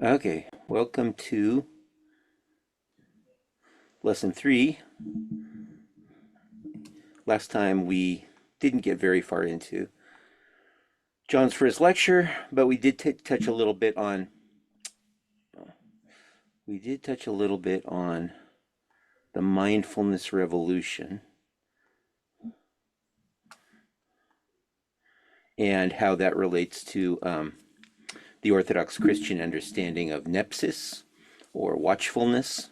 Okay, welcome to lesson 3. Last time we didn't get very far into John's first lecture, but touch a little bit on the mindfulness revolution and how that relates to the Orthodox Christian understanding of nepsis or watchfulness,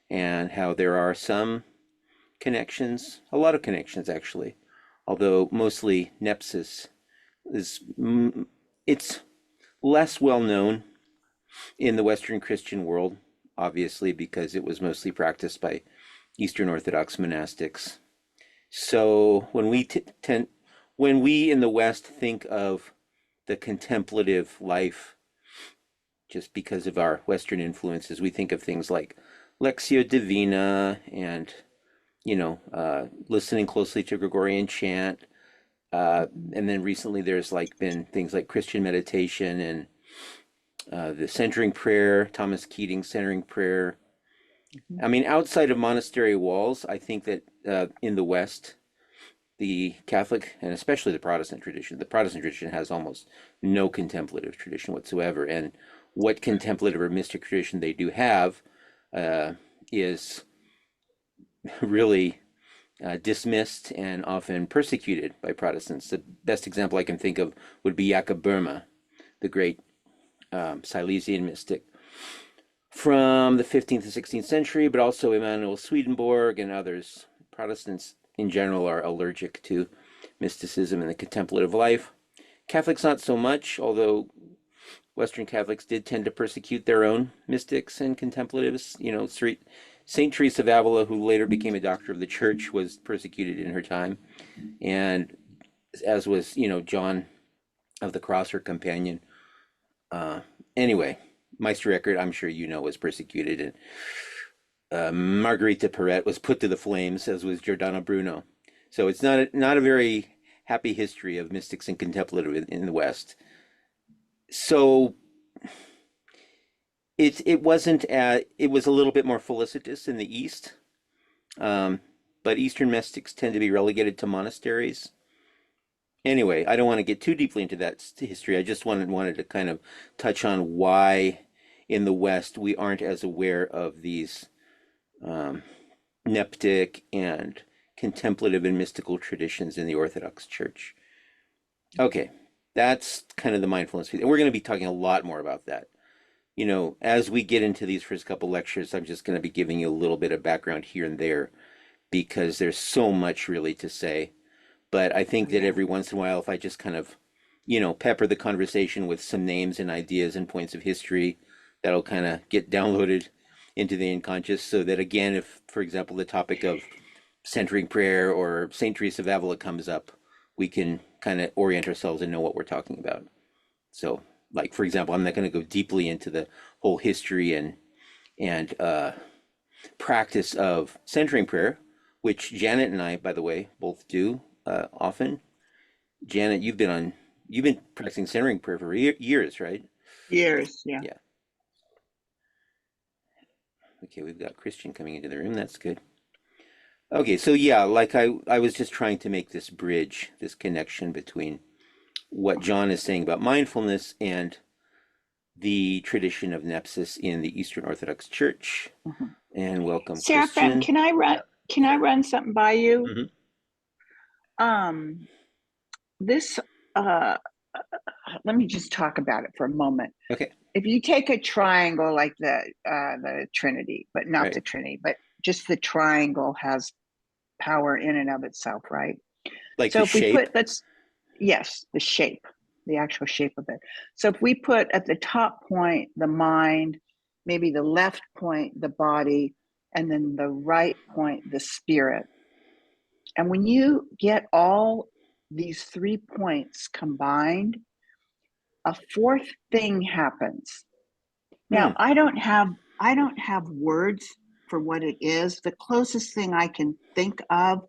and how there are some connections, a lot of connections actually, although mostly nepsis is it's less well known in the Western Christian world, obviously because it was mostly practiced by Eastern Orthodox monastics. So when we in the West think of the contemplative life, just because of our Western influences, we think of things like Lectio Divina and listening closely to Gregorian chant. And then recently there's been things like Christian meditation and the centering prayer, Thomas Keating's centering prayer. I mean, outside of monastery walls, I think that in the West, the Catholic and especially the Protestant tradition has almost no contemplative tradition whatsoever. And what contemplative or mystic tradition they do have is really dismissed and often persecuted by Protestants. The best example I can think of would be Jakob Boehme, the great Silesian mystic from the 15th and 16th century, but also Emanuel Swedenborg and others. Protestants in general are allergic to mysticism and the contemplative life. Catholics not so much, although Western Catholics did tend to persecute their own mystics and contemplatives. Saint Teresa of Avila, who later became a doctor of the church, was persecuted in her time, and as was John of the Cross, her companion. Anyway, Meister Eckhart, I'm sure was persecuted, and Margarita Perret was put to the flames, as was Giordano Bruno. So it's not a very happy history of mystics and contemplative in the West. So it was a little bit more felicitous in the East, but Eastern mystics tend to be relegated to monasteries. Anyway, I don't want to get too deeply into that history. I just wanted to kind of touch on why in the West we aren't as aware of these neptic and contemplative and mystical traditions in the Orthodox Church. Okay, that's kind of the mindfulness piece. And we're going to be talking a lot more about that. As we get into these first couple lectures, I'm just going to be giving you a little bit of background here and there because there's so much really to say. But I think that every once in a while, if I just kind of, pepper the conversation with some names and ideas and points of history, that'll kind of get downloaded into the unconscious so that, again, if, for example, the topic of centering prayer or St. Teresa of Avila comes up, we can kind of orient ourselves and know what we're talking about. So, like, for example, I'm not going to go deeply into the whole history and practice of centering prayer, which Janet and I, by the way, both do often. Janet, you've been practicing centering prayer for years, right? Years, yeah. Yeah. Okay, we've got Christian coming into the room. That's good. Okay, so yeah, I was just trying to make this bridge, this connection between what John is saying about mindfulness and the tradition of nepsis in the Eastern Orthodox Church. Mm-hmm. And welcome, Seraphim, Christian. can I run something by you? Mm-hmm. This let me just talk about it for a moment. Okay. If you take a triangle like the Trinity, but not the Trinity, but just the triangle has power in and of itself, right? Like so the if shape? we put yes, the shape, the actual shape of it. So if we put at the top point the mind, maybe the left point the body, and then the right point the spirit. And when you get all these 3 points combined, a fourth thing happens. Now, I don't have words for what it is. The closest thing I can think of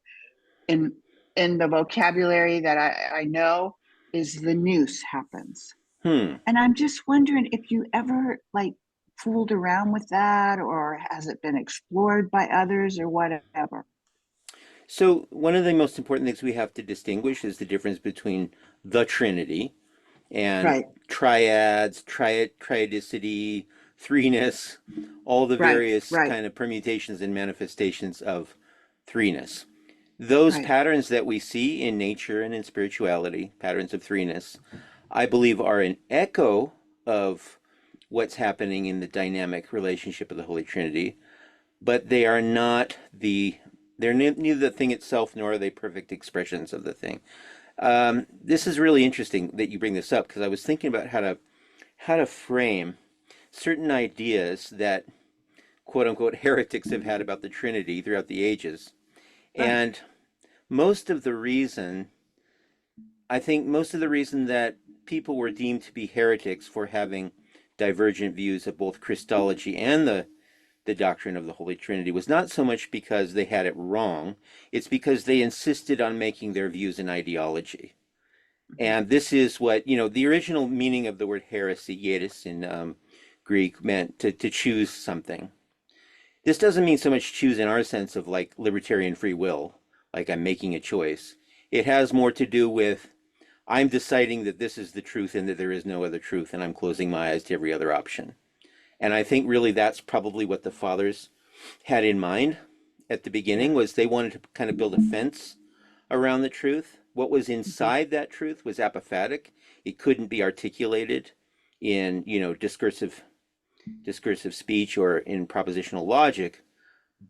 in the vocabulary that I know is the noose happens. Hmm. And I'm just wondering if you ever like fooled around with that, or has it been explored by others or whatever? So one of the most important things we have to distinguish is the difference between the Trinity and Right, triads, triadicity, threeness, all the right, various right, kind of permutations and manifestations of threeness. Those right. patterns that we see in nature and in spirituality, patterns of threeness, I believe are an echo of what's happening in the dynamic relationship of the Holy Trinity, but they are not they're neither the thing itself nor are they perfect expressions of the thing. This is really interesting that you bring this up because I was thinking about how to frame certain ideas that quote unquote heretics have had about the Trinity throughout the ages. Right. And most of the reason, I think most of the reason that people were deemed to be heretics for having divergent views of both Christology and the doctrine of the Holy Trinity was not so much because they had it wrong, it's because they insisted on making their views an ideology. Mhm. And this is what, the original meaning of the word heresy, yetis in Greek, meant to choose something. This doesn't mean so much choose in our sense of like libertarian free will, like I'm making a choice. It has more to do with I'm deciding that this is the truth and that there is no other truth, and I'm closing my eyes to every other option. And I think really that's probably what the fathers had in mind at the beginning Yeah. was they wanted to kind of build a fence around the truth. What was Mhm. inside that truth was apophatic. It couldn't be articulated in, discursive speech or in propositional logic.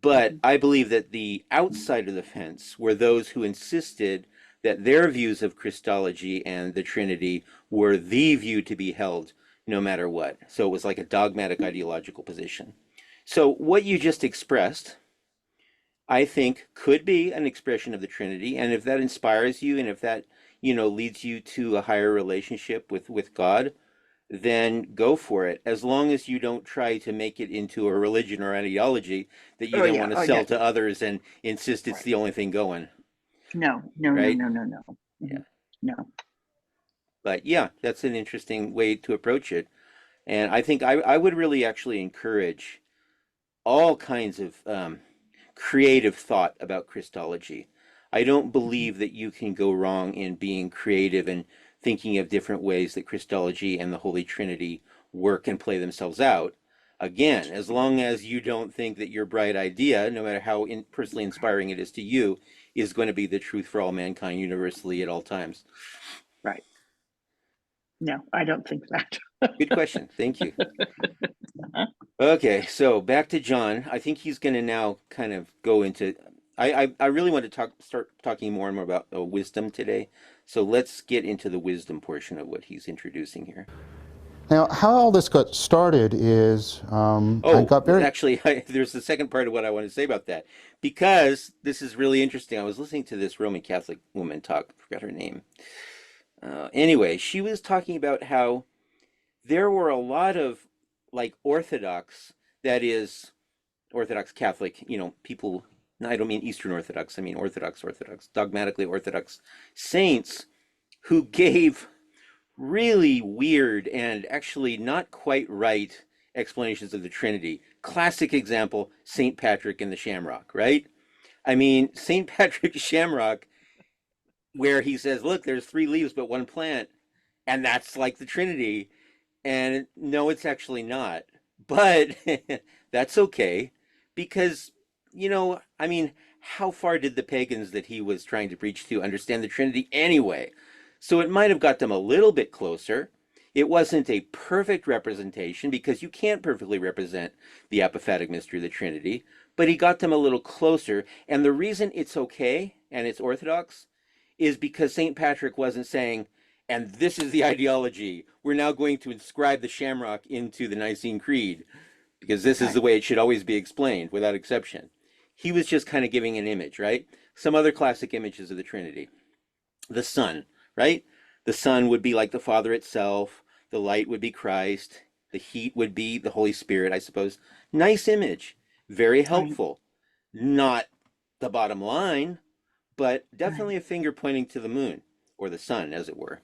But Mhm. I believe that the outside of the fence were those who insisted that their views of Christology and the Trinity were the view to be held no matter what. So it was like a dogmatic ideological position. So what you just expressed, I think, could be an expression of the Trinity. And if that inspires you and if that, leads you to a higher relationship with God, then go for it, as long as you don't try to make it into a religion or ideology that you Oh then yeah. want to Oh yeah. sell to others and insist it's Right. the only thing going, No, no, no, right? no, no, no. Yeah. Mhm. No. But yeah, that's an interesting way to approach it. And I think I would really actually encourage all kinds of creative thought about Christology. I don't Mhm. believe that you can go wrong in being creative and thinking of different ways that Christology and the Holy Trinity work and play themselves out. Again, as long as you don't think that your bright idea, no matter how personally inspiring it is to you, is going to be the truth for all mankind universally at all times. Right. No, I don't think that. Good question. Thank you. Okay, so back to John. I think he's going to now kind of go into. I really want to start talking more and more about wisdom today. So let's get into the wisdom portion of what he's introducing here. Now, how all this got started is I Oh, got very. actually, there's the second part of what I want to say about that because this is really interesting. I was listening to this Roman Catholic woman talk. I forgot her name. Anyway, she was talking about how there were a lot of like Orthodox, that is Orthodox Catholic, people, no, I don't mean Eastern Orthodox, I mean Orthodox, dogmatically Orthodox saints who gave really weird and actually not quite right explanations of the Trinity. Classic example, St. Patrick and the Shamrock, right? I mean, St. Patrick Shamrock, where he says, look, there's three leaves but one plant, and that's like the Trinity. And no, it's actually not. But that's okay because, I mean, how far did the pagans that he was trying to preach to understand the Trinity anyway? So it might have got them a little bit closer. It wasn't a perfect representation because you can't perfectly represent the apophatic mystery of the Trinity, but he got them a little closer. And the reason it's okay and it's orthodox is because St. Patrick wasn't saying, and this is the ideology. We're now going to inscribe the shamrock into the Nicene Creed because this is Right. the way it should always be explained without exception. He was just kind of giving an image, right? Some other classic images of the Trinity. The sun, right? The sun would be like the Father itself, the light would be Christ, the heat would be the Holy Spirit, I suppose. Nice image, very Right. helpful. Not the bottom line, but Right. definitely a finger pointing to the moon or the sun, as it were.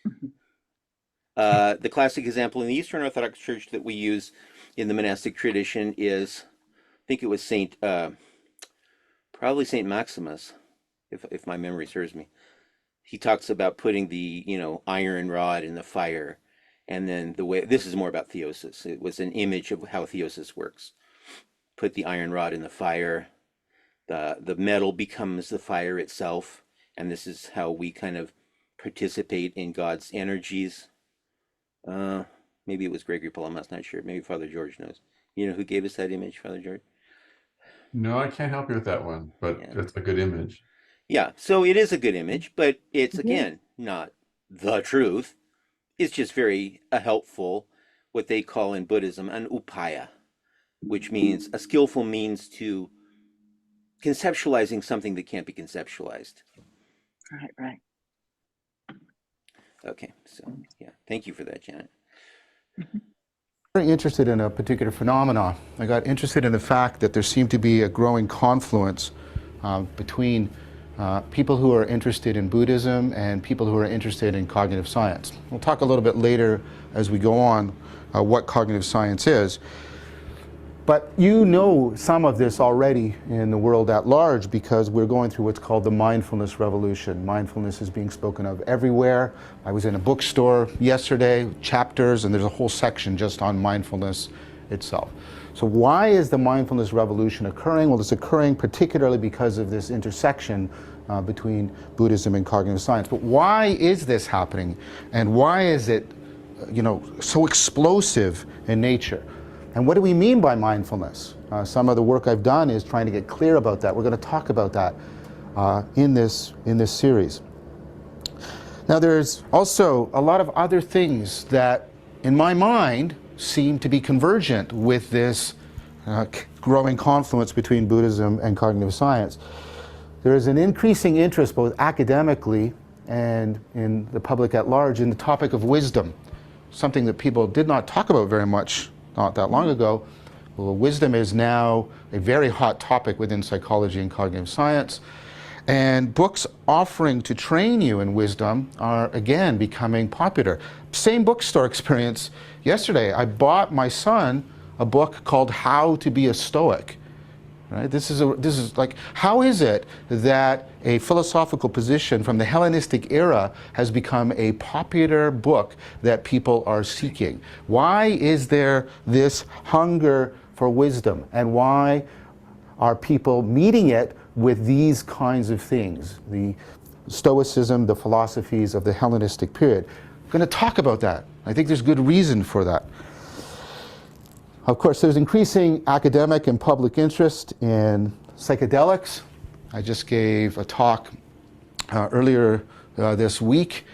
Mhm. The classic example in the Eastern Orthodox Church that we use in the monastic tradition is, I think it was probably Saint Maximus, if my memory serves me. He talks about putting the iron rod in the fire, and then the way this is more about theosis. It was an image of how theosis works. Put the iron rod in the fire, the metal becomes the fire itself, and this is how we kind of participate in God's energies. Maybe it was Gregory Palamas, not sure. Maybe Father George knows. You know who gave us that image, Father George? No, I can't help you with that one, but Yeah. it's a good image. Yeah, so it is a good image, but it's Yeah. again not the truth. It's just very a helpful, what they call in Buddhism, an upaya, which means a skillful means to conceptualizing something that can't be conceptualized. Right. Okay, so yeah, thank you for that, Janet. Very interested in a particular phenomenon. I got interested in the fact that there seemed to be a growing confluence between people who are interested in Buddhism and people who are interested in cognitive science. We'll talk a little bit later as we go on what cognitive science is. But you know some of this already in the world at large because we're going through what's called the mindfulness revolution. Mindfulness is being spoken of everywhere. I was in a bookstore yesterday, chapters, and there's a whole section just on mindfulness itself. So why is the mindfulness revolution occurring? Well, it's occurring particularly because of this intersection between Buddhism and cognitive science. But why is this happening? And why is it, so explosive in nature? And what do we mean by mindfulness? Some of the work I've done is trying to get clear about that. We're going to talk about that in this series. Now, there's also a lot of other things that, in my mind, seem to be convergent with this growing confluence between Buddhism and cognitive science. There is an increasing interest, both academically and in the public at large, in the topic of wisdom, something that people did not talk about very much not that long ago. Well, wisdom is now a very hot topic within psychology and cognitive science. And books offering to train you in wisdom are again becoming popular. Same bookstore experience yesterday. I bought my son a book called How to Be a Stoic. Right? This is like, how is it that a philosophical position from the Hellenistic era has become a popular book that people are seeking? Why is there this hunger for wisdom? And why are people meeting it with these kinds of things? The Stoicism, the philosophies of the Hellenistic period. I'm going to talk about that. I think there's good reason for that. Of course, there's increasing academic and public interest in psychedelics. I just gave a talk earlier this week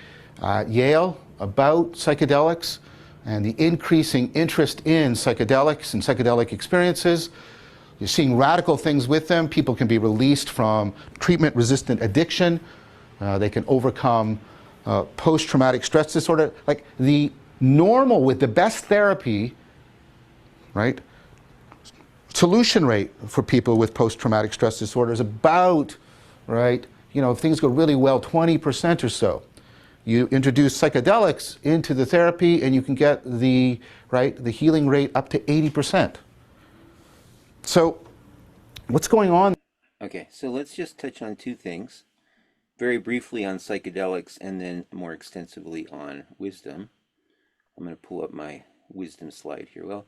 at Yale about psychedelics and the increasing interest in psychedelics and psychedelic experiences. You're seeing radical things with them. People can be released from treatment-resistant addiction. They can overcome post-traumatic stress disorder. Like the normal with the best therapy, right? Solution rate for people with post-traumatic stress disorder is about, right, if things go really well, 20% or so. You introduce psychedelics into the therapy and you can get the healing rate up to 80%. So what's going on? Okay, so let's just touch on two things. Very briefly on psychedelics and then more extensively on wisdom. I'm going to pull up my wisdom slide here. Well,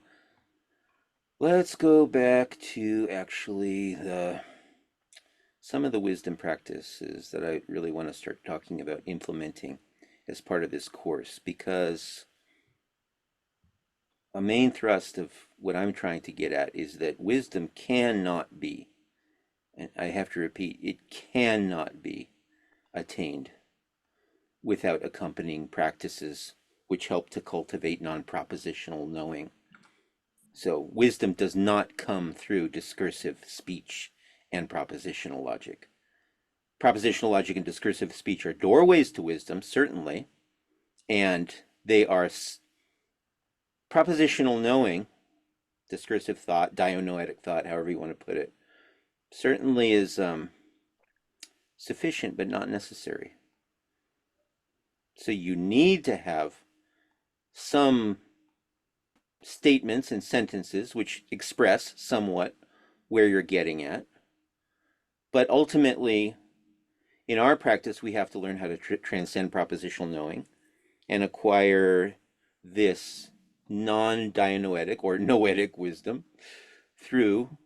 let's go back to actually some of the wisdom practices that I really want to start talking about implementing as part of this course, because a main thrust of what I'm trying to get at is that wisdom cannot be, and I have to repeat, it cannot be attained without accompanying practices which help to cultivate non-propositional knowing. So wisdom does not come through discursive speech and propositional logic. Propositional logic and discursive speech are doorways to wisdom, certainly, and they are propositional knowing, discursive thought, dianoetic thought, however you want to put it, certainly is sufficient but not necessary. So you need to have some statements and sentences which express somewhat where you're getting at. But ultimately, in our practice, we have to learn how to transcend propositional knowing and acquire this non-dianoetic or noetic wisdom through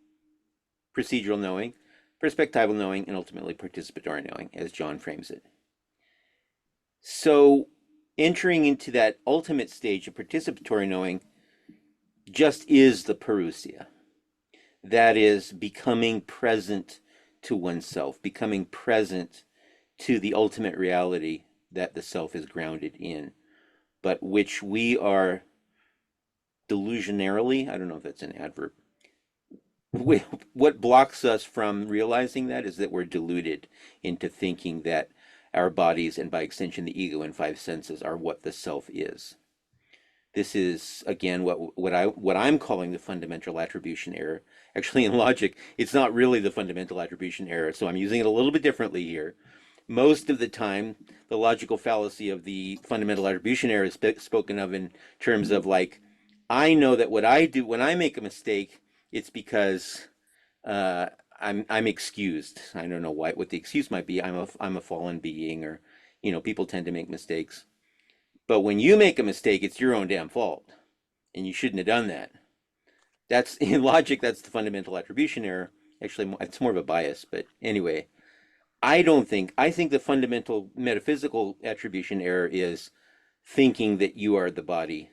procedural knowing, perspectival knowing, and ultimately participatory knowing, as John frames it. So entering into that ultimate stage of participatory knowing just is the Parousia. That is becoming present to oneself, becoming present to the ultimate reality that the self is grounded in, but which we are delusionarily, I don't know if that's an adverb, what blocks us from realizing that is that we're deluded into thinking that our bodies, and by extension the ego and five senses, are what the self is. This is, again, what I'm calling the fundamental attribution error. Actually, in logic, it's not really the fundamental attribution error, so I'm using it a little bit differently here. Most of the time, the logical fallacy of the fundamental attribution error is spoken of in terms of, like, I know that what I do when I make a mistake, it's because I'm excused. I don't know what the excuse might be. I'm a fallen being, or people tend to make mistakes. But when you make a mistake, it's your own damn fault, and you shouldn't have done that. That's in logic. That's the fundamental attribution error. Actually, it's more of a bias. But anyway, I think the fundamental metaphysical attribution error is thinking that you are the body,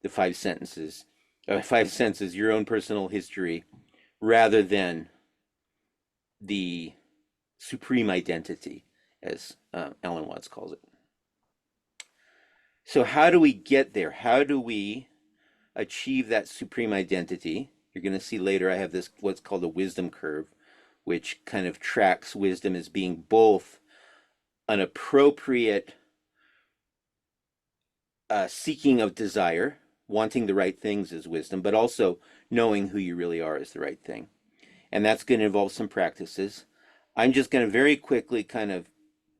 the five senses, your own personal history, rather than the supreme identity, as Alan Watts calls it. So how do we get there? How do we achieve that supreme identity? You're going to see later I have this, what's called a wisdom curve, which kind of tracks wisdom as being both an appropriate seeking of desire, wanting the right things is wisdom, but also knowing who you really are is the right thing. And that's going to involve some practices. I'm just going to very quickly kind of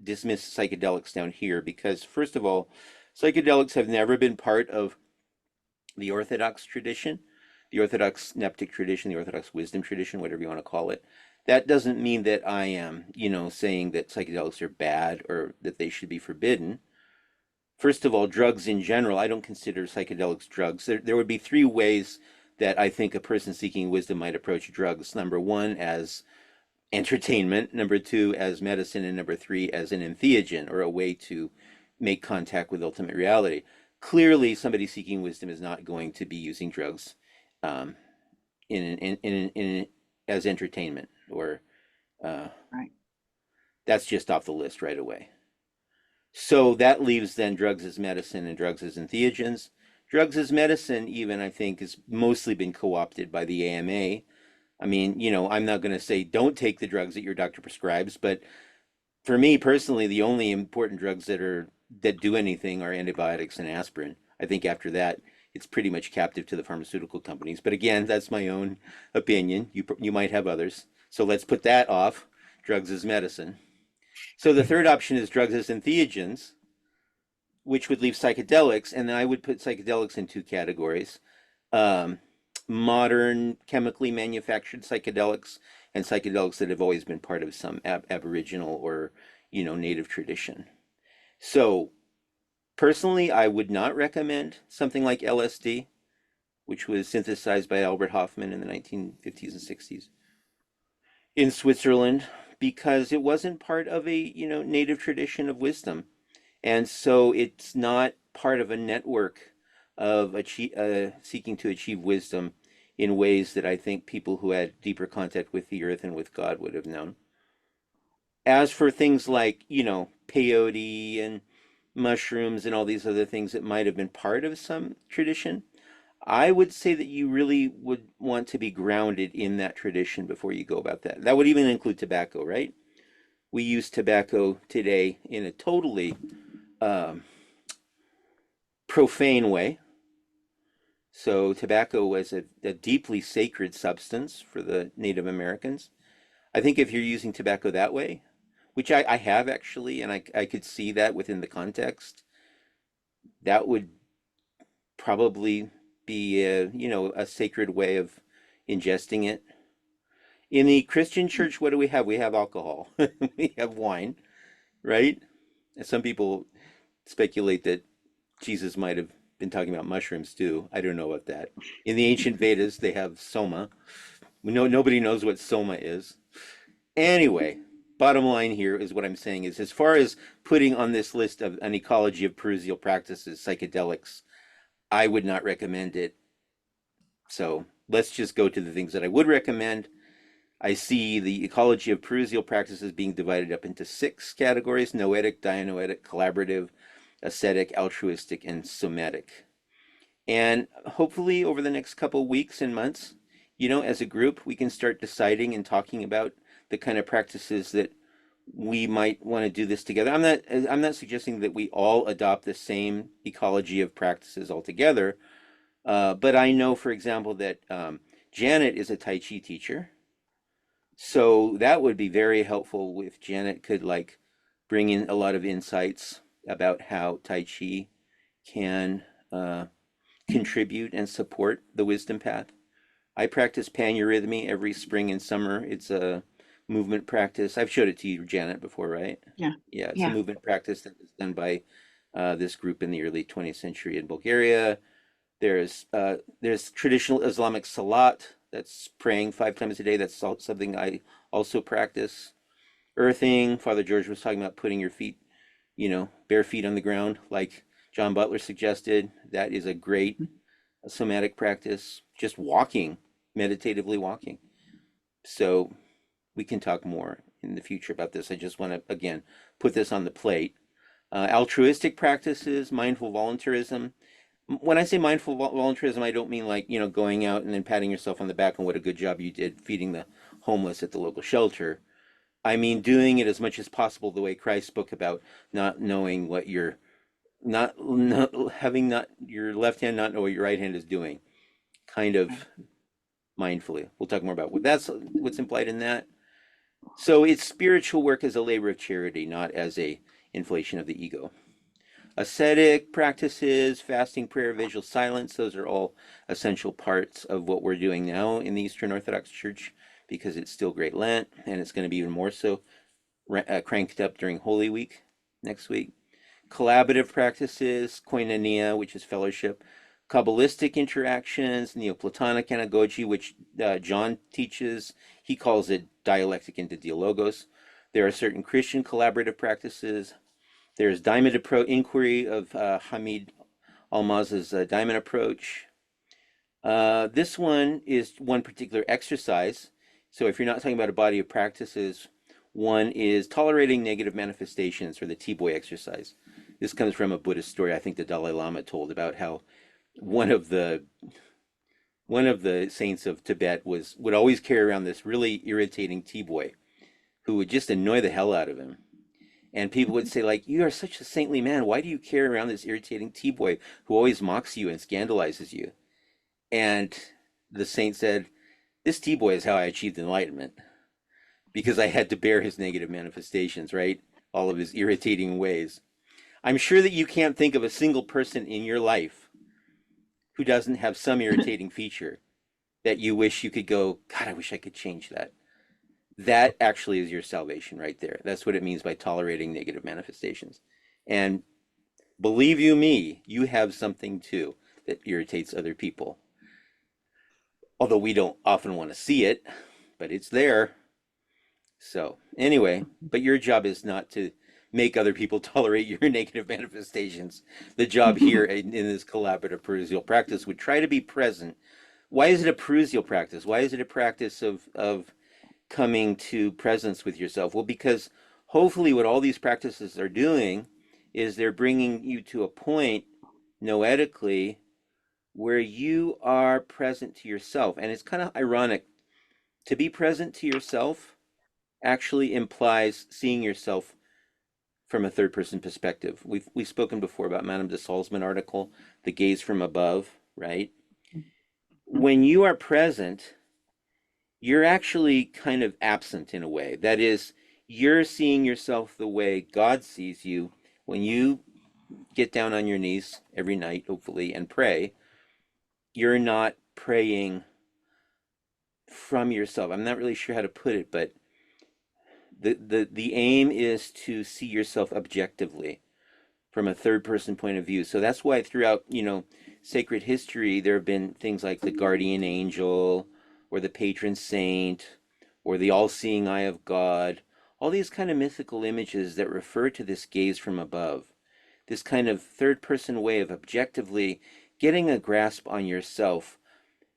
dismiss psychedelics down here because, first of all, psychedelics have never been part of the Orthodox tradition, the Orthodox Neptic tradition, the Orthodox wisdom tradition, whatever you want to call it. That doesn't mean that I am, saying that psychedelics are bad or that they should be forbidden. First of all, drugs in general, I don't consider psychedelics drugs. There would be three ways that I think a person seeking wisdom might approach drugs. Number one, as entertainment. Number two, as medicine. And number three, as an entheogen, or a way to make contact with ultimate reality. Clearly, somebody seeking wisdom is not going to be using drugs as entertainment, or Right. that's just off the list right away. So that leaves then drugs as medicine and drugs as entheogens. Drugs as medicine, even, I think, has mostly been co-opted by the AMA. I mean, I'm not going to say don't take the drugs that your doctor prescribes, but for me personally, the only important drugs that do anything are antibiotics and aspirin. I think after that, it's pretty much captive to the pharmaceutical companies. But again, that's my own opinion. You might have others. So let's put that off. Drugs as medicine. So the third option is drugs as entheogens, which would leave psychedelics, and then I would put psychedelics in two categories. Modern chemically manufactured psychedelics, and psychedelics that have always been part of some aboriginal or native tradition. So personally, I would not recommend something like LSD, which was synthesized by Albert Hofmann in the 1950s and 60s in Switzerland, because it wasn't part of a native tradition of wisdom, and so it's not part of a network of seeking to achieve wisdom in ways that I think people who had deeper contact with the earth and with God would have known. As for things like peyote and mushrooms and all these other things that might have been part of some tradition, I would say that you really would want to be grounded in that tradition before you go about that. That would even include tobacco, right? We use tobacco today in a totally profane way. So tobacco was a deeply sacred substance for the Native Americans. I think if you're using tobacco that way, which I have actually, and I could see that within the context, that would probably be a, a sacred way of ingesting it. In the Christian church, what do we have? We have alcohol. We have wine, right? And some people speculate that Jesus might have been talking about mushrooms too. I don't know about that. In the ancient Vedas, they have soma. We know nobody knows what soma is. Anyway, bottom line here is what I'm saying is, as far as putting on this list of an ecology of Parousial practices, psychedelics, I would not recommend it. So let's just go to the things that I would recommend. I see the ecology of Parousial practices being divided up into 6 categories: noetic, dianoetic, collaborative, ascetic, altruistic, and somatic. And hopefully over the next couple weeks and months, as a group, we can start deciding and talking about the kind of practices that we might want to do this together. I'm not suggesting that we all adopt the same ecology of practices altogether, but I know, for example, that Janet is a Tai Chi teacher. So that would be very helpful if Janet could bring in a lot of insights about how Tai Chi can contribute and support the wisdom path. I practice paneurythmy every spring and summer. It's a movement practice. I've showed it to you, Janet, before, right? Yeah. Yeah, it's a Yeah. movement practice that was done by this group in the early 20th century in Bulgaria. There's traditional Islamic salat, that's praying 5 times a day. That's something I also practice. Earthing, Father George was talking about putting your feet, bare feet on the ground, like John Butler suggested. That is a great somatic practice. Just walking, meditatively walking. So we can talk more in the future about this. I just want to, again, put this on the plate. Altruistic practices, mindful voluntarism. When I say mindful voluntarism, I don't mean going out and then patting yourself on the back on what a good job you did feeding the homeless at the local shelter. I mean doing it as much as possible the way Christ spoke about, not knowing what your having not your left hand not know what your right hand is doing, kind of mindfully. We'll talk more about what's implied in that. So it's spiritual work as a labor of charity, not as a inflation of the ego. Ascetic practices, fasting, prayer, vigil, silence, those are all essential parts of what we're doing now in the Eastern Orthodox Church, because it's still Great Lent, and it's going to be even more so cranked up during Holy Week next week. Collaborative practices, koinonia, which is fellowship. Kabbalistic interactions, Neoplatonic anagogy, which John teaches. He calls it dialectic into dialogos. There are certain Christian collaborative practices. There's diamond inquiry of Hamid Almaz's diamond approach. This one is one particular exercise. So if you're not talking about a body of practices, one is tolerating negative manifestations, or the T-boy exercise. This comes from a Buddhist story I think the Dalai Lama told about how one of the saints of Tibet would always carry around this really irritating T-boy who would just annoy the hell out of him. And people would say, you are such a saintly man. Why do you carry around this irritating T-boy who always mocks you and scandalizes you? And the saint said, this T-boy is how I achieved enlightenment, because I had to bear his negative manifestations, right? All of his irritating ways. I'm sure that you can't think of a single person in your life who doesn't have some irritating feature that you wish you could go, God, I wish I could change that. That actually is your salvation right there. That's what it means by tolerating negative manifestations. And believe you me, you have something too that irritates other people. Although we don't often want to see it, but it's there. So anyway, but your job is not to make other people tolerate your negative manifestations. The job here in this collaborative Parousial practice would try to be present. Why is it a Parousial practice? Why is it a practice of coming to presence with yourself? Well, because hopefully what all these practices are doing is they're bringing you to a point noetically where you are present to yourself. And it's kind of ironic. To be present to yourself actually implies seeing yourself from a third person perspective. We've spoken before about Madame de Salzman article, The Gaze from Above, right? When you are present, you're actually kind of absent in a way. That is, you're seeing yourself the way God sees you when you get down on your knees every night, hopefully, and pray, you're not praying from yourself. I'm not really sure how to put it, but the aim is to see yourself objectively from a third person point of view. So that's why throughout, sacred history, there have been things like the guardian angel or the patron saint or the all-seeing eye of God, all these kind of mythical images that refer to this gaze from above, this kind of third person way of objectively getting a grasp on yourself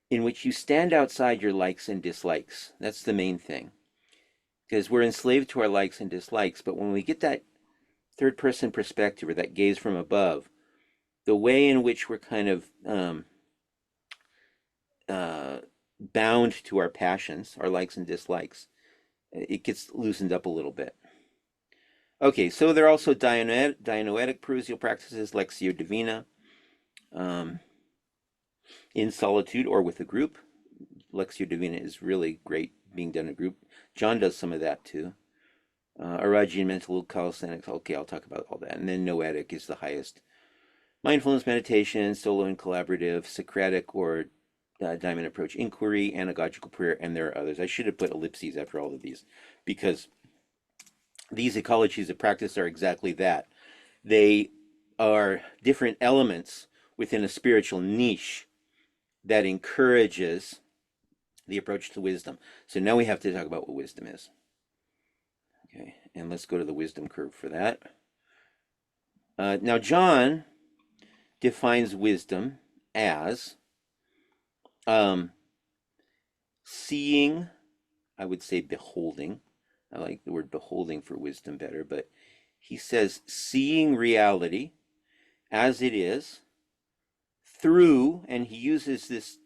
in which you stand outside your likes and dislikes. That's the main thing. Because we're enslaved to our likes and dislikes, but when we get that third person perspective or that gaze from above, the way in which we're kind of bound to our passions, our likes and dislikes, it gets loosened up a little bit. Okay, so there are also Dianoetic Parousial practices, Lectio Divina, in solitude or with a group. Lectio Divina is really great being done in a group. John does some of that too. Aragian mental calisthenics, okay, I'll talk about all that. And then Noetic is the highest. Mindfulness meditation, solo and collaborative, Socratic or diamond approach inquiry, anagogical prayer, and there are others. I should have put ellipses after all of these because these ecologies of practice are exactly that. They are different elements within a spiritual niche that encourages the approach to wisdom. So now we have to talk about what wisdom is. Okay, and let's go to the wisdom curve for that. Now, John defines wisdom as seeing, I would say beholding. I like the word beholding for wisdom better, but he says seeing reality as it is through, and he uses this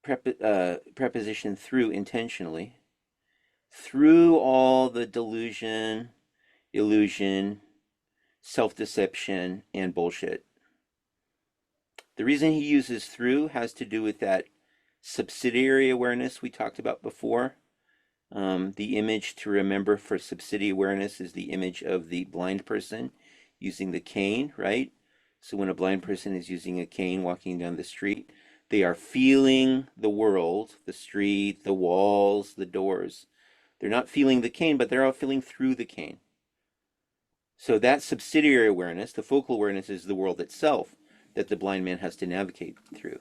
preposition through intentionally, through all the delusion, illusion, self-deception, and bullshit. The reason he uses through has to do with that subsidiary awareness we talked about before. The image to remember for subsidiary awareness is the image of the blind person using the cane, right? So when a blind person is using a cane walking down the street, they are feeling the world, the street, the walls, the doors. They're not feeling the cane, but they're all feeling through the cane. So that subsidiary awareness, the focal awareness, is the world itself that the blind man has to navigate through.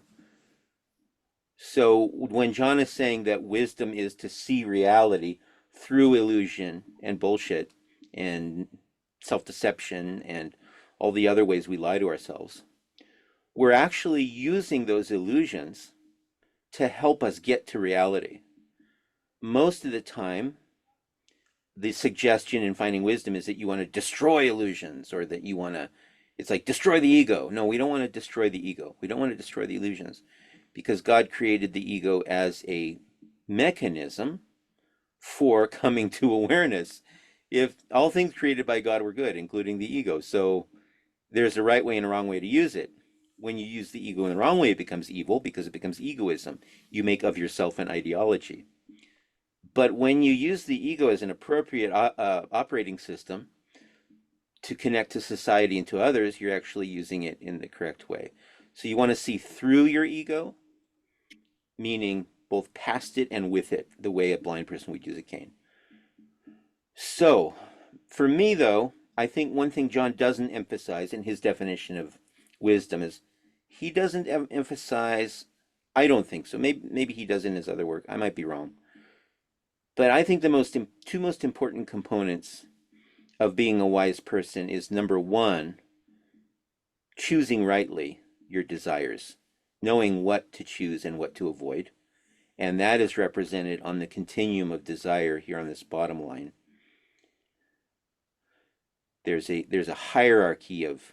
So when John is saying that wisdom is to see reality through illusion and bullshit and self-deception and all the other ways we lie to ourselves, we're actually using those illusions to help us get to reality. Most of the time, the suggestion in finding wisdom is that you want to destroy illusions, or that you want to, it's like destroy the ego. No, we don't want to destroy the ego. We don't want to destroy the illusions, because God created the ego as a mechanism for coming to awareness. If all things created by God were good, including the ego, so there's a right way and a wrong way to use it. When you use the ego in the wrong way, it becomes evil because it becomes egoism. You make of yourself an ideology. But when you use the ego as an appropriate operating system to connect to society and to others, you're actually using it in the correct way. So you want to see through your ego, meaning both past it and with it, the way a blind person would use a cane. So for me, though, I think one thing John doesn't emphasize in his definition of wisdom is he doesn't emphasize, I don't think so, maybe he does in his other work, I might be wrong, but I think the two most important components of being a wise person is, number one, choosing rightly your desires, knowing what to choose and what to avoid, and that is represented on the continuum of desire here on this bottom line. There's a hierarchy of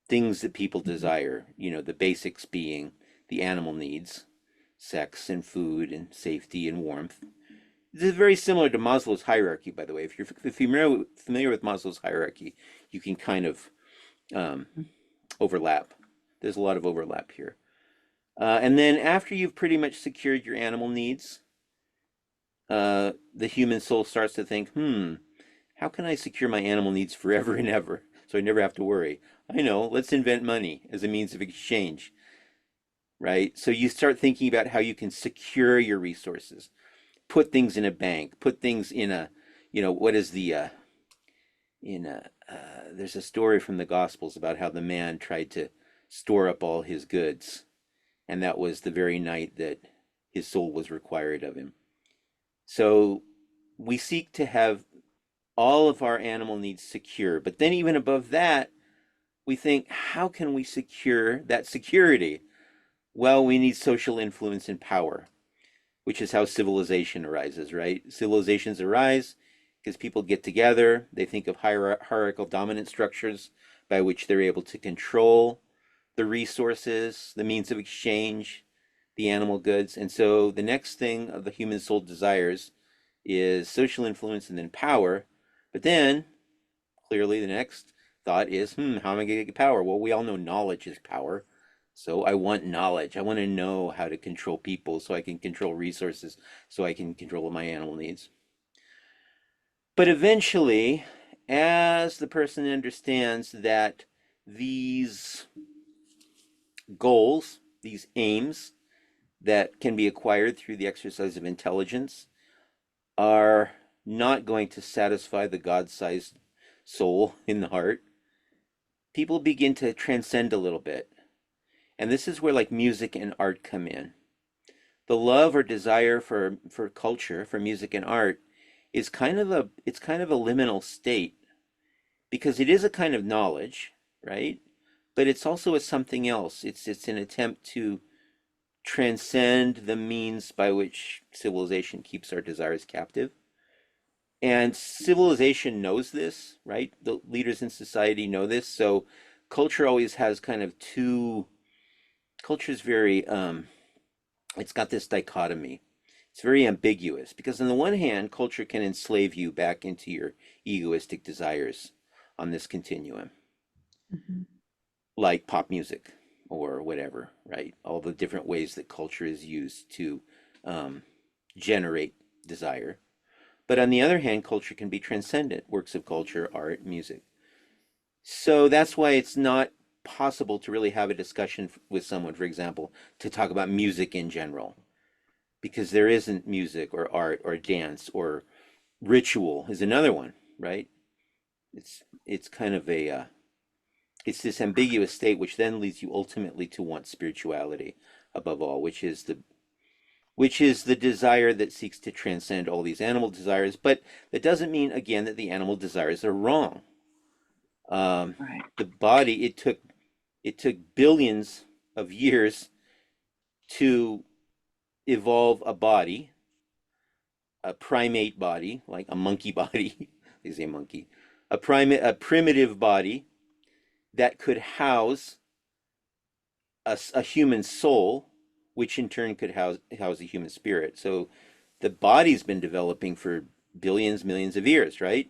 things that people desire, the basics being the animal needs, sex and food and safety and warmth. This is very similar to Maslow's hierarchy, by the way. If you're familiar with Maslow's hierarchy, you can kind of overlap. There's a lot of overlap here. And then after you've pretty much secured your animal needs, the human soul starts to think, how can I secure my animal needs forever and ever so I never have to worry? I know, let's invent money as a means of exchange, right? So you start thinking about how you can secure your resources, put things in a bank, put things in a, what is the, there's a story from the Gospels about how the man tried to store up all his goods, and that was the very night that his soul was required of him. So we seek to have all of our animal needs secure, but then even above that, we think, how can we secure that security? Well, we need social influence and power, which is how civilization arises, right? Civilizations arise because people get together, they think of hierarchical dominant structures by which they're able to control the resources, the means of exchange, the animal goods. And so the next thing of the human soul desires is social influence and then power. But then, clearly, the next thought is, how am I going to get power? Well, we all know knowledge is power. So I want knowledge. I want to know how to control people so I can control resources, so I can control my animal needs. But eventually, as the person understands that these goals, these aims that can be acquired through the exercise of intelligence are not going to satisfy the God-sized soul in the heart, people begin to transcend a little bit. And this is where like music and art come in. The love or desire for culture, for music and art, is kind of a liminal state, because it is a kind of knowledge, right? But it's also a something else. It's an attempt to transcend the means by which civilization keeps our desires captive. And civilization knows this, right? The leaders in society know this. So culture always has kind of two, culture's very, it's got this dichotomy. It's very ambiguous because on the one hand, culture can enslave you back into your egoistic desires on this continuum, like pop music or whatever, right? All the different ways that culture is used to generate desire. But on the other hand, culture can be transcendent, works of culture, art, music. So that's why it's not possible to really have a discussion with someone, for example, to talk about music in general, because there isn't music or art or dance or ritual is another one, right? It's kind of a it's this ambiguous state, which then leads you ultimately to want spirituality above all, which is the desire that seeks to transcend all these animal desires. But that doesn't mean, again, that the animal desires are wrong. Right. The body, it took billions of years to evolve a body, a primate body, like a monkey body. They say monkey, a primitive body that could house a human soul, which in turn could house a human spirit. So the body's been developing for billions, millions of years, right?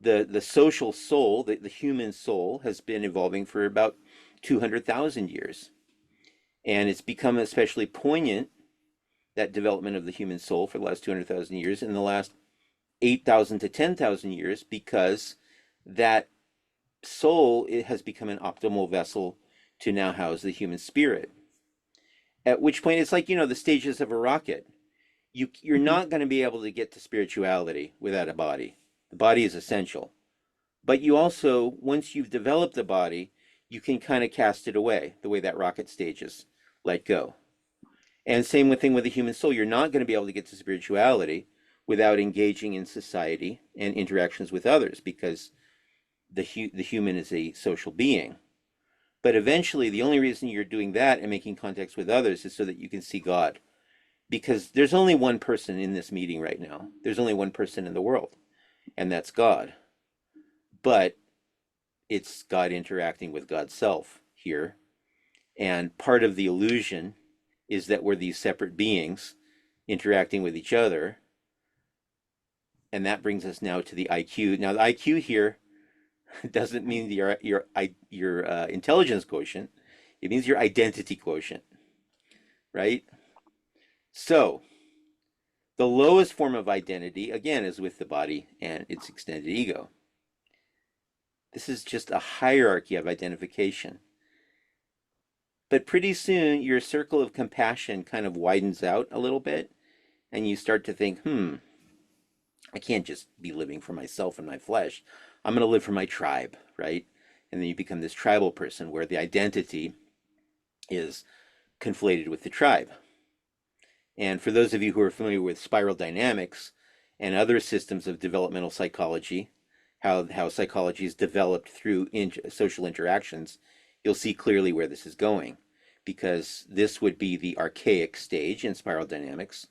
The social soul, the human soul, has been evolving for about 200,000 years. And it's become especially poignant, that development of the human soul for the last 200,000 years, in the last 8,000 to 10,000 years, because that soul, it has become an optimal vessel to now house the human spirit. At which point, it's like, the stages of a rocket. You're not going to be able to get to spirituality without a body. The body is essential. But you also, once you've developed the body, you can kind of cast it away, the way that rocket stages, let go. And same thing with the human soul. You're not going to be able to get to spirituality without engaging in society and interactions with others, because the human is a social being. But eventually, the only reason you're doing that and making contacts with others is so that you can see God. Because there's only one person in this meeting right now. There's only one person in the world, and that's God. But it's God interacting with God's self here. And part of the illusion is that we're these separate beings interacting with each other. And that brings us now to the IQ. Now, the IQ here doesn't mean your intelligence quotient. It means your identity quotient, right? So The lowest form of identity, again, is with the body and its extended ego. This is just a hierarchy of identification. But pretty soon, your circle of compassion kind of widens out a little bit, and you start to think, I can't just be living for myself and my flesh. I'm going to live for my tribe, right? And then you become this tribal person where the identity is conflated with the tribe. And for those of you who are familiar with spiral dynamics and other systems of developmental psychology, how psychology is developed through social interactions, you'll see clearly where this is going, because this would be the archaic stage in spiral dynamics.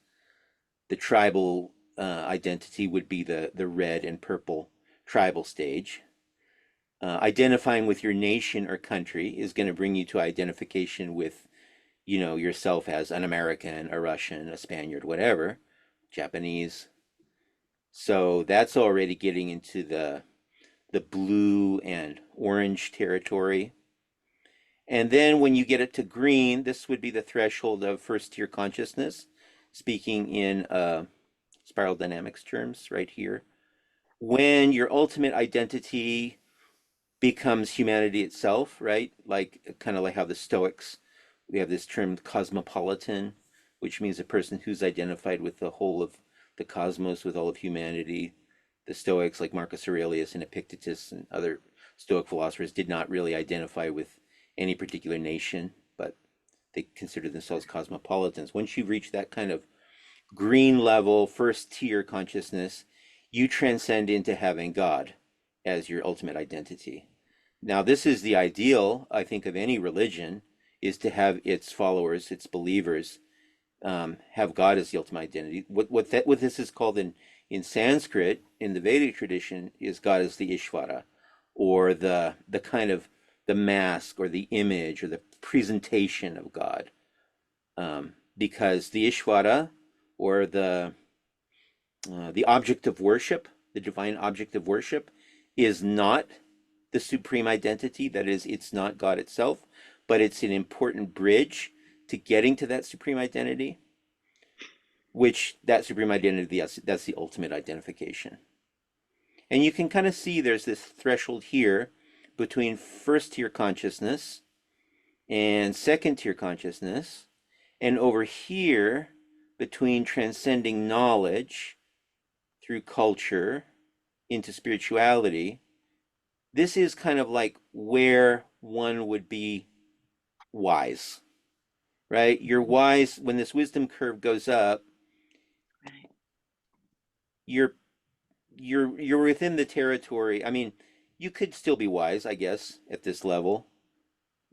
The tribal identity would be the red and purple tribal stage. Identifying with your nation or country is going to bring you to identification with, yourself as an American, a Russian, a Spaniard, whatever, Japanese. So that's already getting into the blue and orange territory. And then when you get it to green, this would be the threshold of first tier consciousness, speaking in spiral dynamics terms right here. When your ultimate identity becomes humanity itself, right? Like kind of like how the Stoics, we have this term cosmopolitan, which means a person who's identified with the whole of the cosmos, with all of humanity. The Stoics, like Marcus Aurelius and Epictetus and other Stoic philosophers, did not really identify with any particular nation, but they considered themselves cosmopolitans. Once you reach that kind of green level, first tier consciousness, you transcend into having God as your ultimate identity. Now, this is the ideal, I think, of any religion, is to have its followers, its believers, have God as the ultimate identity. What this is called in Sanskrit, in the Vedic tradition, is God as the Ishvara, or the kind of the mask or the image or the presentation of God. Because the Ishvara, or the object of worship, the divine object of worship, is not the supreme identity. That is, it's not God itself, but it's an important bridge to getting to that supreme identity, which that supreme identity, that's the ultimate identification. And you can kind of see there's this threshold here between first tier consciousness and second tier consciousness, and over here between transcending knowledge through culture into spirituality. This is kind of like where one would be wise, right? You're wise when this wisdom curve goes up. You're within the territory. I mean, you could still be wise, I guess, at this level,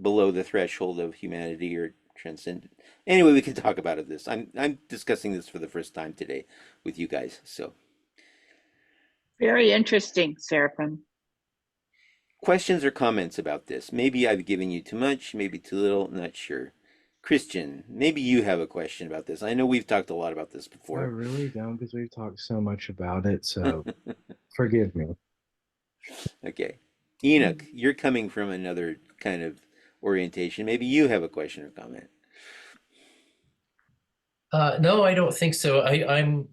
below the threshold of humanity or transcendent. Anyway, we can talk about this. I'm discussing this for the first time today with you guys. So, Very interesting, Seraphim. questions or comments about this? Maybe I've given you too much, maybe too little, not sure. Christian, maybe you have a question about this. I know we've talked a lot about this I before. really don't because we've talked so much about it, so forgive me. Okay. Enoch, you're coming from another kind of orientation. Maybe you have a question or comment. No, I don't think so. I'm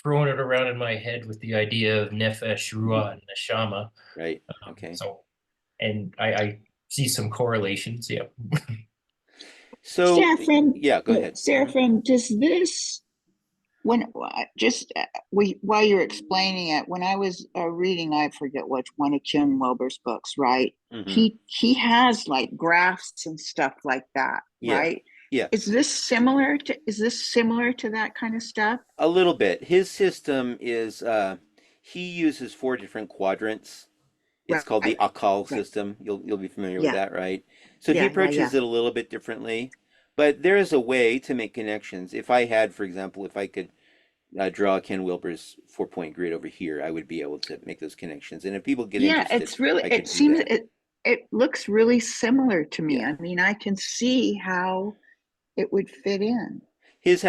throwing it around in my head with the idea of nefesh, ruah, and neshama. Right. Okay. And I see some correlations. Yeah. So, Seraphim, yeah, go ahead. Seraphim, does this, while you're explaining it, when I was reading, I forget which one of Kim Wilber's books, right? Mm-hmm. He has like graphs and stuff like that, Yeah. right? Yeah. Is this similar to that kind of stuff? A little bit. His system is he uses 4 different quadrants. It's called the Right. Akal Right. system. You'll be familiar with Yeah. that, right? So he Yeah. approaches it a little bit differently, but there is a way to make connections. If I had, for example, if I could draw Ken Wilber's 4-point grid over here, I would be able to make those connections. And if people get Yeah, interested, it's really, I could it do seems, that. it looks really similar to me. Yeah. I mean, I can see how it would fit in, His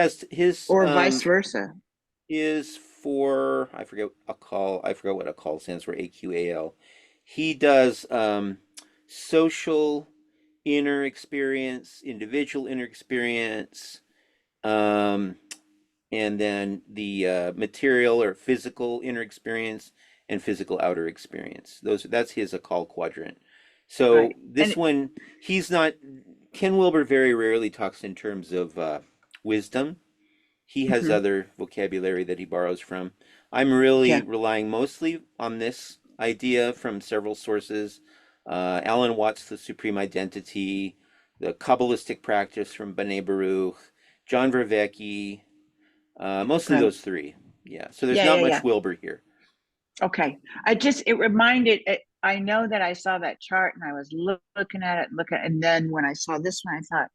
or vice versa. is for, I forget what Akal stands for, AQAL. He does social inner experience, individual inner experience, and then the material or physical inner experience and physical outer experience. That's his Akal quadrant. So Right. this one, he's not. Ken Wilber very rarely talks in terms of wisdom. He has Mhm. other vocabulary that he borrows from. I'm really Yeah. relying mostly on this idea from several sources. Alan Watts, The Supreme Identity, the Kabbalistic practice from B'nai Baruch, John Vervecki, mostly Right. those three. Yeah, so there's Yeah, not yeah, much yeah. Wilber here. Okay. I know that I saw that chart and I was looking at it, and then when I saw this one, I thought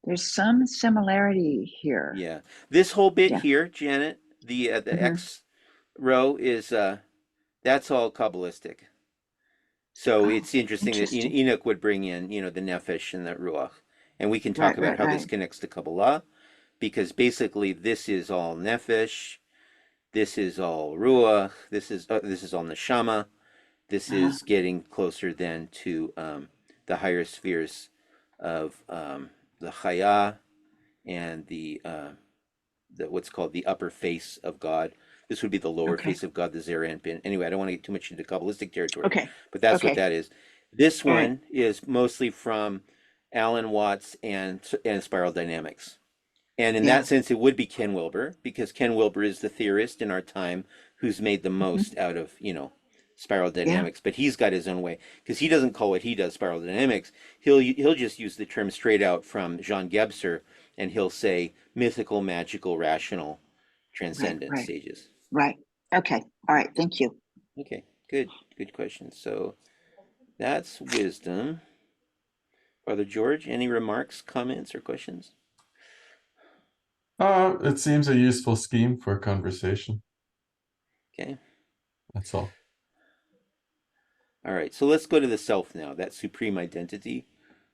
there's some similarity here. Yeah, this whole bit Yeah. here, Janet, the Hmm. X row is that's all Kabbalistic. So Oh, it's interesting that interesting. Enoch would bring in, the Nefesh and the Ruach. And we can talk Right, about right, how this right. connects to Kabbalah, because basically this is all Nefesh, this is all Ruach, this is all Neshama, this Uh-huh. is getting closer then to the higher spheres of the Chaya and the what's called the upper face of God. This would be the lower Okay. face of God, the Zer Anpin. Anyway, I don't want to get too much into Kabbalistic territory, Okay. but that's what Okay. that is. This All right. one is mostly from Alan Watts and spiral dynamics. And in Yeah. that sense, it would be Ken Wilber, because Ken Wilber is the theorist in our time who's made the Hmm. most out of, spiral Yeah. dynamics. But he's got his own way, because he doesn't call what he does spiral dynamics. He'll just use the term straight out from Jean Gebser, and he'll say mythical, magical, rational, Right, transcendent right, stages. right. Okay. All right. Thank you. Okay, good question. So that's wisdom. Father George, any remarks, comments, or questions? It seems a useful scheme for conversation. Okay. That's all. All right, so let's go to the self now, that supreme identity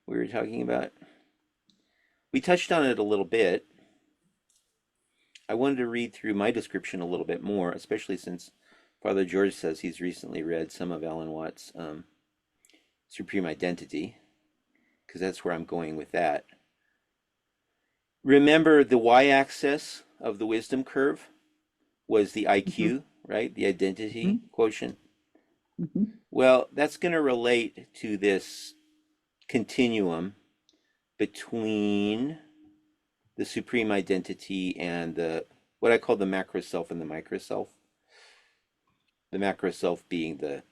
we were talking about. We touched on it a little bit. I wanted to read through my description a little bit more, especially since Father George says he's recently read some of Alan Watts' Supreme Identity, because that's where I'm going with that. Remember, the y-axis of the wisdom curve was the Hmm. IQ, right? The identity Hmm. quotient. Hmm. Well, that's going to relate to this continuum between the supreme identity and what I call the macro self and the micro self. The macro self being the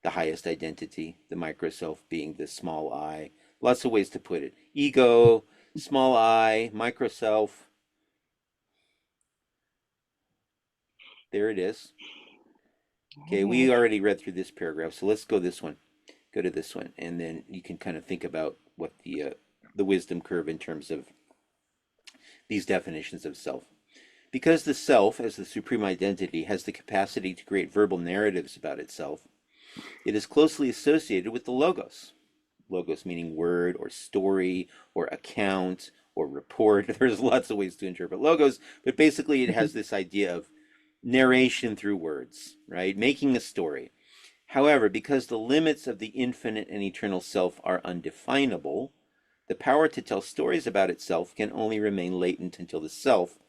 highest identity, the micro self being the small I. Lots of ways to put it. Ego, small I, micro self. There it is. Okay, we already read through this paragraph, so let's go this one. Go to this one, and then you can kind of think about what the wisdom curve in terms of these definitions of self. Because the self, as the supreme identity, has the capacity to create verbal narratives about itself, it is closely associated with the logos. Logos meaning word or story or account or report. There's lots of ways to interpret logos, but basically it has this idea of narration through words, right? Making a story. However, because the limits of the infinite and eternal self are undefinable, the power to tell stories about itself can only remain latent until the self,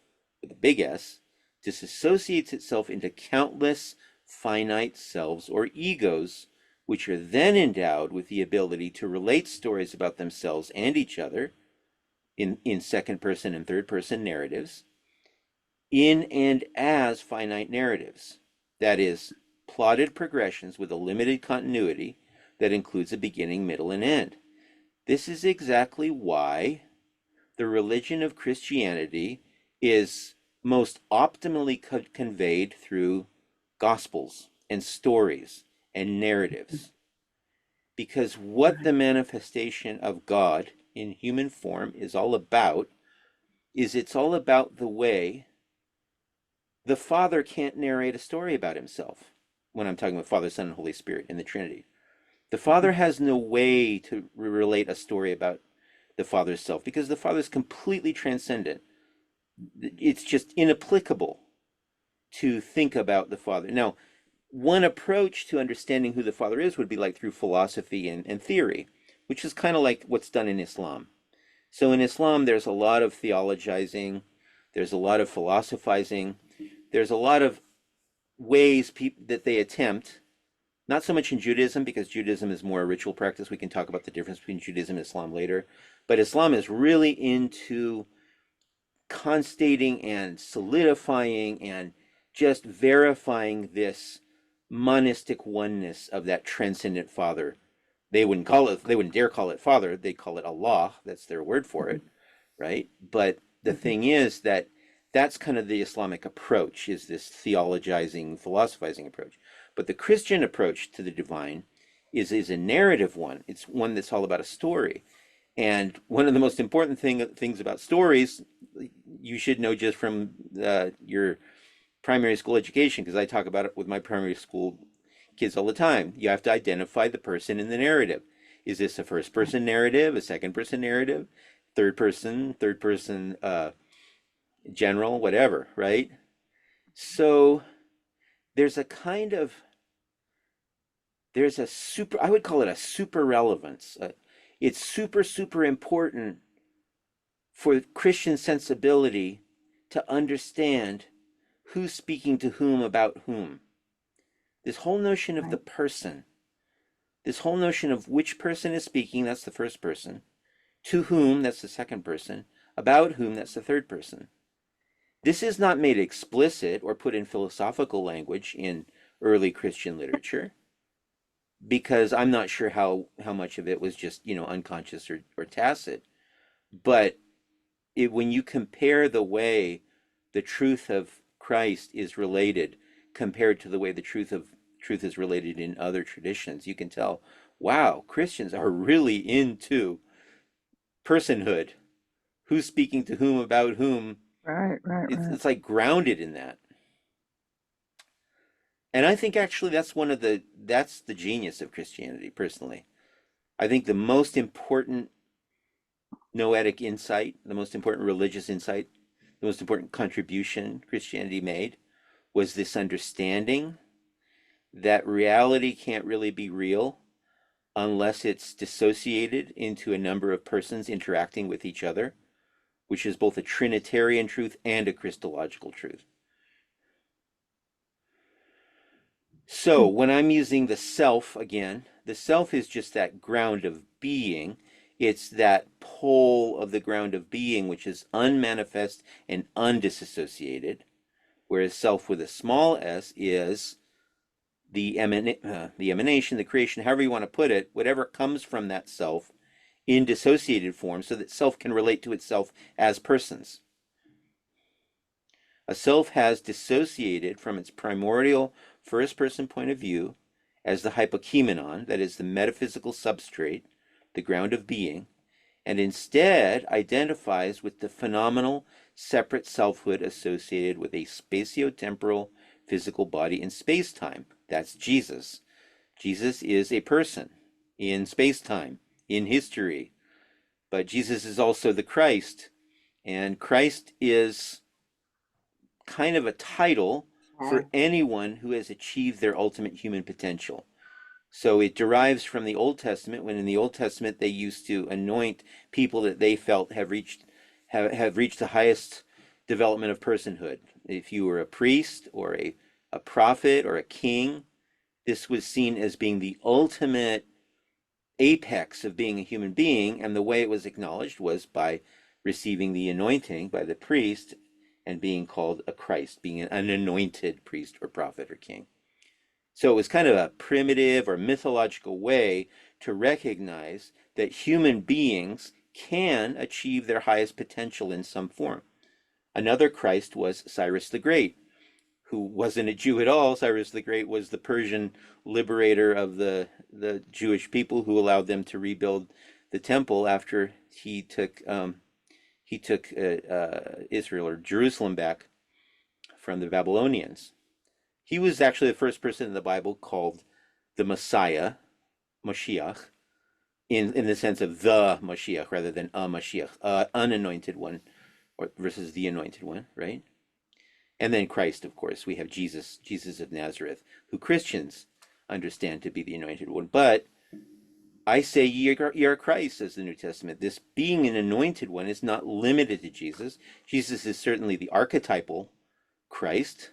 with a big S, disassociates itself into countless finite selves or egos, which are then endowed with the ability to relate stories about themselves and each other in second person and third person narratives, in and as finite narratives. That is, plotted progressions with a limited continuity that includes a beginning, middle, and end. This is exactly why the religion of Christianity is most optimally conveyed through gospels and stories and narratives. Because what the manifestation of God in human form is all about is it's all about the way the Father can't narrate a story about himself. When I'm talking about Father, Son, and Holy Spirit in the Trinity, the Father has no way to relate a story about the Father's self, because the Father is completely transcendent. It's just inapplicable to think about the Father. Now, one approach to understanding who the Father is would be like through philosophy and theory, which is kind of like what's done in Islam. So in Islam, there's a lot of theologizing, There's a lot of philosophizing. There's a lot of ways that they attempt, not so much in Judaism, because Judaism is more a ritual practice. We can talk about the difference between Judaism and Islam later. But Islam is really into constating and solidifying and just verifying this monistic oneness of that transcendent Father. They wouldn't dare call it Father. They call it Allah. That's their word for it, right? But the thing is that that's kind of the Islamic approach, is this theologizing, philosophizing approach. But the Christian approach to the divine is a narrative one. It's one that's all about a story. And one of the most important things about stories, you should know just from your primary school education, because I talk about it with my primary school kids all the time. You have to identify the person in the narrative. Is this a first person narrative, a second person narrative, third person general, whatever, right? So there's a I would call it a super relevance. It's super important for Christian sensibility to understand who's speaking to whom about whom. This whole notion of the person, this whole notion of which person is speaking, that's the first person, to whom, that's the second person, about whom, that's the third person. This is not made explicit or put in philosophical language in early Christian literature, because I'm not sure how much of it was just, unconscious or tacit. But when you compare the way the truth of Christ is related compared to the way the truth is related in other traditions, you can tell, wow, Christians are really into personhood. Who's speaking to whom about whom? Right. It's like grounded in that. And I think actually that's the genius of Christianity, personally. I think the most important noetic insight, the most important religious insight, the most important contribution Christianity made was this understanding that reality can't really be real unless it's dissociated into a number of persons interacting with each other, which is both a Trinitarian truth and a Christological truth. So when I'm using the self again, the self is just that ground of being. It's that pole of the ground of being, which is unmanifest and undisassociated, whereas self with a small s is the emanation, the creation, however you want to put it, whatever comes from that self in dissociated form, so that self can relate to itself as persons. A self has dissociated from its primordial first-person point of view as the hypokeimenon, that is the metaphysical substrate, the ground of being, and instead identifies with the phenomenal separate selfhood associated with a spatio-temporal physical body in space-time. That's Jesus. Jesus is a person in space-time, in history, but Jesus is also the Christ, and Christ is kind of a title for anyone who has achieved their ultimate human potential. So it derives from the Old Testament, when in the Old Testament they used to anoint people that they felt have reached the highest development of personhood. If you were a priest or a prophet or a king, this was seen as being the ultimate apex of being a human being, and the way it was acknowledged was by receiving the anointing by the priest and being called a Christ, being an anointed priest or prophet or king. So it was kind of a primitive or mythological way to recognize that human beings can achieve their highest potential in some form. Another Christ was Cyrus the Great, who wasn't a Jew at all. Cyrus the Great was the Persian liberator of the Jewish people, who allowed them to rebuild the temple after he took Israel or Jerusalem back from the Babylonians. He was actually the first person in the Bible called the Messiah, Mashiach, in the sense of the Mashiach rather than a Mashiach, unanointed one, versus the anointed one, right? And then Christ, of course. We have Jesus of Nazareth, who Christians understand to be the anointed one. But I say ye are Christ, says the New Testament. This being an anointed one is not limited to Jesus. Jesus is certainly the archetypal Christ.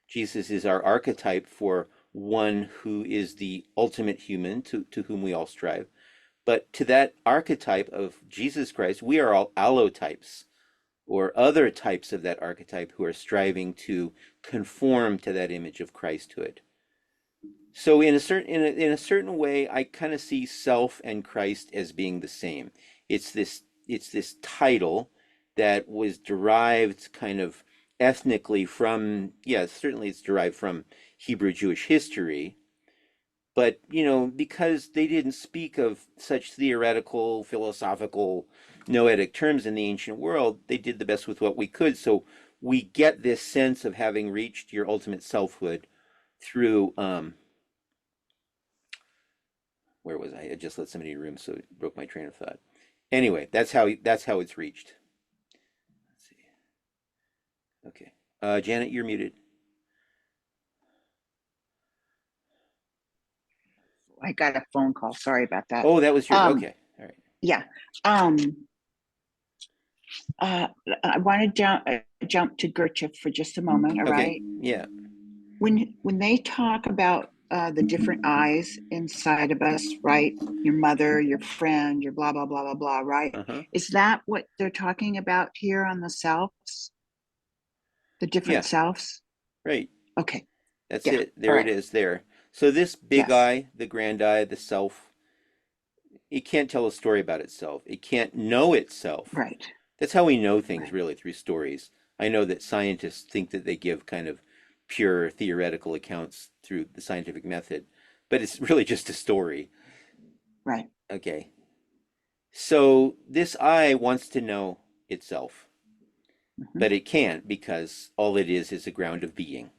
Jesus is our archetype for one who is the ultimate human to whom we all strive. But to that archetype of Jesus Christ, we are all allotypes, or other types of that archetype who are striving to conform to that image of Christhood. So in a certain way, I kind of see self and Christ as being the same. It's this title that was derived kind of ethnically from, yeah, certainly it's derived from Hebrew Jewish history, but because they didn't speak of such theoretical, philosophical, noetic terms in the ancient world, they did the best with what we could. So we get this sense of having reached your ultimate selfhood through where was I? I just let somebody in the room, so it broke my train of thought. Anyway, that's how it's reached. Let's see. Okay, Janet, you're muted. I got a phone call. Sorry about that. Oh, that was your okay. All right. Yeah. I want to jump to Goethe for just a moment. All Okay. right. Yeah. When they talk about the different eyes inside of us, right? Your mother, your friend, your blah blah blah blah blah, right? Uh-huh. Is that what they're talking about here on the selves? The different Yeah. selves? Right. Okay. That's Yeah. it. There All it right. is. There. So this big Yes. eye, the grand eye, the self, it can't tell a story about itself. It can't know itself. Right. That's how we know things, Right. really, through stories. I know that scientists think that they give kind of pure theoretical accounts through the scientific method, but it's really just a story. Right. Okay. So this I wants to know itself, Mhm. but it can't because all it is a ground of being.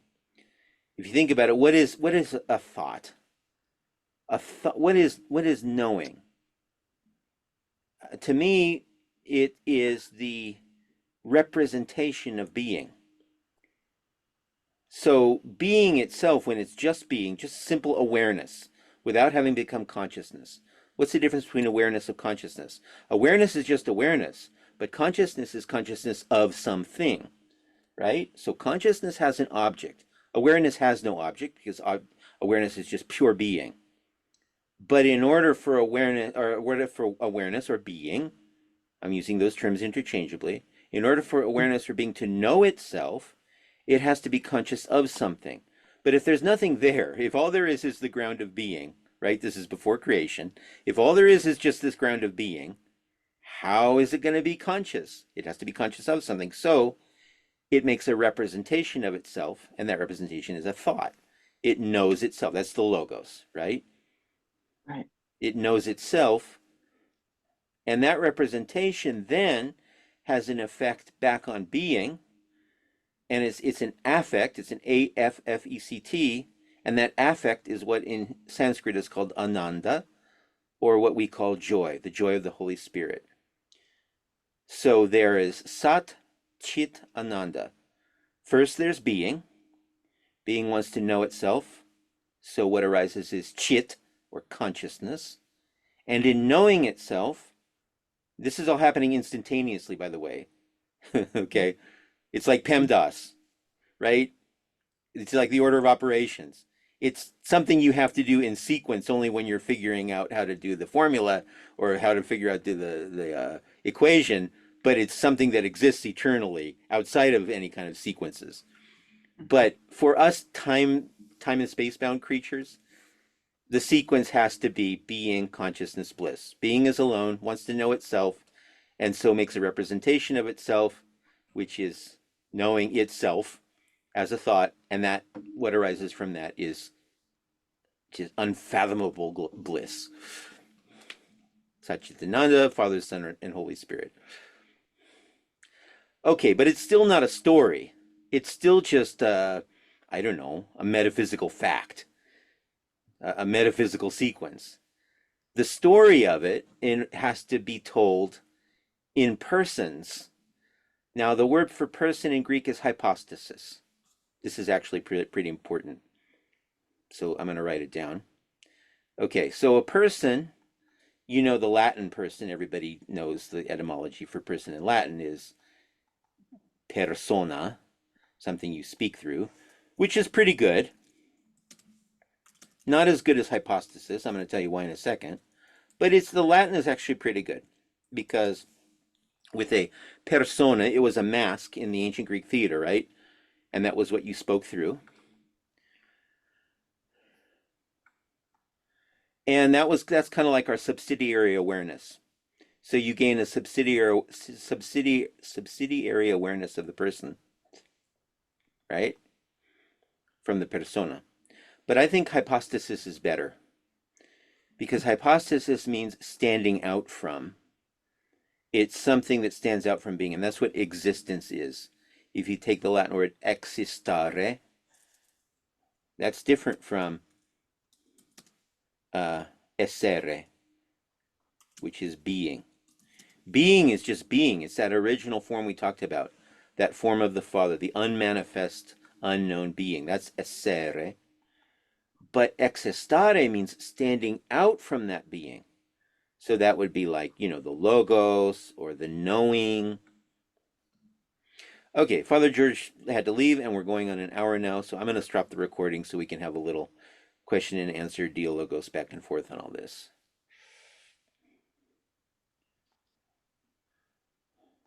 If you think about it, what is a thought? What is knowing? To me, it is the representation of being. So being itself, when it's just being, just simple awareness, without having become consciousness. What's the difference between awareness and consciousness? Awareness is just awareness, but consciousness is consciousness of something, right? So consciousness has an object. Awareness has no object because awareness is just pure being. But in order for awareness or being, I'm using those terms interchangeably, in order for awareness or being to know itself, it has to be conscious of something. But if there's nothing there, if all there is the ground of being, right? This is before creation. If all there is just this ground of being, how is it going to be conscious? It has to be conscious of something. So it makes a representation of itself, and that representation is a thought. It knows itself. That's the logos, right? Right. It knows itself, and that representation then has an effect back on being, and it's an affect. It's an affect, and that affect is what in Sanskrit is called ananda, or what we call joy, the joy of the Holy Spirit. So there is sat, chit, ananda. First there's being. Being wants to know itself, so what arises is chit, or consciousness. And in knowing itself, this is all happening instantaneously, by the way. Okay, it's like PEMDAS, right? It's like the order of operations. It's something you have to do in sequence only when you're figuring out how to do the formula or how to figure out the equation, but it's something that exists eternally outside of any kind of sequences. But for us time and space bound creatures, the sequence has to be being, consciousness, bliss. Being is alone, wants to know itself, and so makes a representation of itself, which is knowing itself as a thought, and that what arises from that is just unfathomable bliss. Satchitananda, Father, Son, and Holy Spirit. Okay, but it's still not a story. It's still just I don't know, a metaphysical fact, a metaphysical sequence. The story of it has to be told in persons. Now, the word for person in Greek is hypostasis. This is actually pretty important. So I'm going to write it down. Okay, so a person you know, the Latin person, everybody knows the etymology for person in Latin is persona, something you speak through, which is pretty good. Not as good as hypostasis. I'm going to tell you why in a second. But the Latin is actually pretty good because with a persona, it was a mask in the ancient Greek theater, right? And that was what you spoke through. And that's kind of like our subsidiary awareness. So you gain a subsidiary awareness of the person, right? From the persona. But I think hypostasis is better because hypostasis means standing out from. It's something that stands out from being, and that's what existence is. If you take the Latin word existare, that's different from essere, which is being. Being is just being. It's that original form we talked about, that form of the Father, the unmanifest, unknown being. That's essere. But existare means standing out from that being. So that would be like, you know, the logos or the knowing. Okay, Father George had to leave, and we're going on an hour now, so I'm going to stop the recording so we can have a little question and answer dialogos back and forth on all this.